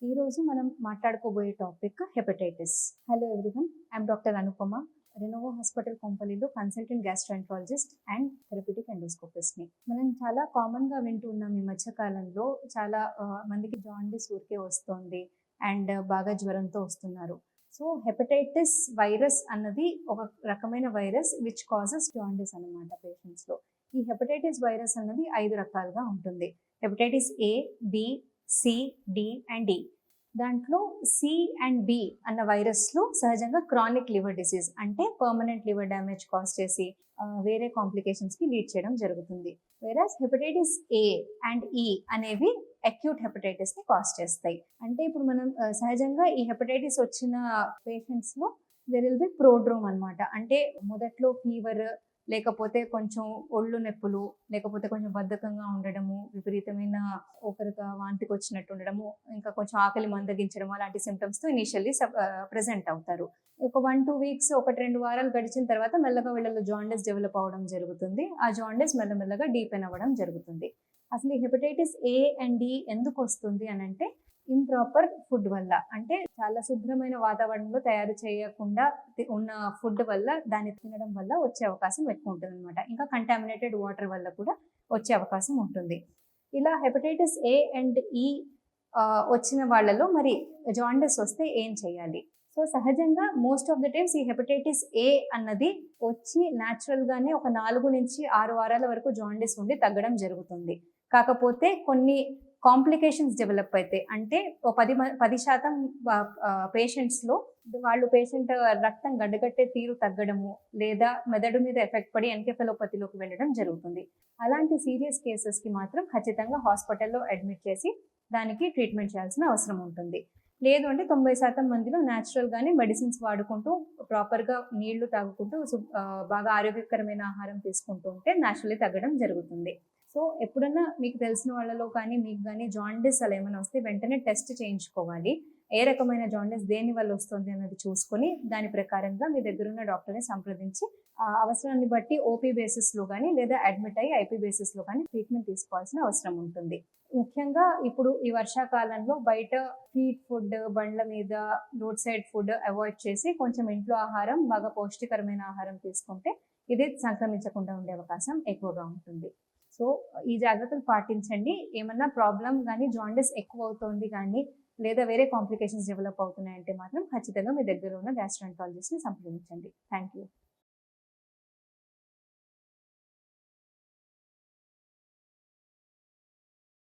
ఈ రోజు మనం మాట్లాడుకోబోయే topic hepatitis. Hello everyone, I'm doctor Anupama, Renova hospital కొంపల్లిలో కన్సల్టెంట్ గ్యాస్ట్రోఎంట్రాలజిస్ట్ అండ్ థెరప్యూటిక్ ఎండోస్కోపిస్ట్ని. మనం చాలా కామన్గా వింటూ ఉన్నాం ఈ మధ్య కాలంలో. చాలా మందికి జాండీస్ ఊరికే వస్తుంది అండ్ బాగా జ్వరంతో వస్తున్నారు. సో హెపటైటిస్ వైరస్ అన్నది ఒక రకమైన వైరస్ విచ్ కాజెస్ జాండీస్ అన్నమాట పేషెంట్స్లో. ఈ హెపటైటిస్ వైరస్ అన్నది 5 రకాలుగా ఉంటుంది. Hepatitis A, B, C, D and E. దాంట్లో సి అండ్ బి అన్న వైరస్లో సహజంగా క్రానిక్ లివర్ డిసీజ్ అంటే పర్మనెంట్ లివర్ డ్యామేజ్ కాజ్ చేసి వేరే కాంప్లికేషన్స్కి లీడ్ చేయడం జరుగుతుంది. వేరాస్ హెపటైటిస్ ఏ అండ్ ఈ అనేవి అక్యూట్ హెపటైటిస్ని కాజ్ చేస్తాయి. అంటే ఇప్పుడు మనం సహజంగా ఈ హెపటైటిస్ వచ్చిన పేషెంట్స్లో దెర్ విల్ బి ప్రోడ్రోమ్ అనమాట. అంటే మొదట్లో ఫీవర్, లేకపోతే కొంచెం ఒళ్ళు నొప్పులు, లేకపోతే కొంచెం బద్ధకంగా ఉండడము, విపరీతమైన ఒకరిగా వాంతికి వచ్చినట్టు ఉండడము, ఇంకా కొంచెం ఆకలి మందగించడం, అలాంటి సిమ్టమ్స్తో ఇనీషియల్లీ ప్రెజెంట్ అవుతారు. ఒక 1-2 వీక్స్, 1-2 వారాలు గడిచిన తర్వాత మెల్లగా వీళ్ళలో జాండీస్ డెవలప్ అవ్వడం జరుగుతుంది. ఆ జాండీస్ మెల్లమెల్లగా డీపెన్ అవ్వడం జరుగుతుంది. అసలు ఈ హెపటైటిస్ ఏ అండ్ డి ఎందుకు వస్తుంది అని అంటే ఇంప్రాపర్ ఫుడ్ వల్ల. అంటే చాలా శుభ్రమైన వాతావరణంలో తయారు చేయకుండా ఉన్న ఫుడ్ వల్ల, దాన్ని తినడం వల్ల వచ్చే అవకాశం ఎక్కువ ఉంటుంది అనమాట. ఇంకా కంటామినేటెడ్ వాటర్ వల్ల కూడా వచ్చే అవకాశం ఉంటుంది. ఇలా హెపటైటిస్ ఏ అండ్ ఈ వచ్చిన వాళ్ళలో మరి జాండీస్ వస్తే ఏం చేయాలి? సో సహజంగా మోస్ట్ ఆఫ్ ద టైమ్స్ ఈ హెపటైటిస్ ఏ అన్నది వచ్చి న్యాచురల్గానే ఒక 4-6 వారాల వరకు జాండీస్ ఉండి తగ్గడం జరుగుతుంది. కాకపోతే కొన్ని కాంప్లికేషన్స్ డెవలప్ అయితే, అంటే 10% పేషెంట్స్లో పేషెంట్ రక్తం గడ్డగట్టే తీరు తగ్గడము, లేదా మెదడు మీద ఎఫెక్ట్ పడి ఎన్కెఫెలోపతిలోకి వెళ్ళడం జరుగుతుంది. అలాంటి సీరియస్ కేసెస్కి మాత్రం ఖచ్చితంగా హాస్పిటల్లో అడ్మిట్ చేసి దానికి ట్రీట్మెంట్ చేయాల్సిన అవసరం ఉంటుంది. లేదు అంటే 90% మందిలో న్యాచురల్గానే మెడిసిన్స్ వాడుకుంటూ, ప్రాపర్గా నీళ్లు తాగుకుంటూ, బాగా ఆరోగ్యకరమైన ఆహారం తీసుకుంటూ ఉంటే న్యాచురల్లీ తగ్గడం జరుగుతుంది. సో ఎప్పుడన్నా మీకు తెలిసిన వాళ్ళలో కానీ మీకు కానీ జాండీస్ అలా ఏమైనా వస్తే వెంటనే టెస్ట్ చేయించుకోవాలి. ఏ రకమైన జాండీస్ దేని వల్ల వస్తుంది అన్నది చూసుకొని దాని ప్రకారంగా మీ దగ్గర ఉన్న డాక్టర్ని సంప్రదించి అవసరాన్ని బట్టి ఓపీ బేసిస్లో కానీ లేదా అడ్మిట్ అయ్యి ఐపీ బేసిస్లో కానీ ట్రీట్మెంట్ తీసుకోవాల్సిన అవసరం ఉంటుంది. ముఖ్యంగా ఇప్పుడు ఈ వర్షాకాలంలో బయట స్ట్రీట్ ఫుడ్, బండ్ల మీద రోడ్ సైడ్ ఫుడ్ అవాయిడ్ చేసి కొంచెం ఇంట్లో ఆహారం, బాగా పౌష్టికరమైన ఆహారం తీసుకుంటే ఇది సంక్రమించకుండా ఉండే అవకాశం ఎక్కువగా ఉంటుంది. సో ఈ జాగ్రత్తలు పాటించండి. ఏమన్నా ప్రాబ్లం కానీ, జాండీస్ ఎక్కువ అవుతుంది కానీ, లేదా వేరే కాంప్లికేషన్స్ డెవలప్ అవుతున్నాయంటే మాత్రం ఖచ్చితంగా మీ దగ్గర ఉన్న గ్యాస్ట్రోఎంట్రాలజిస్ట్ని సంప్రదించండి. Thank you.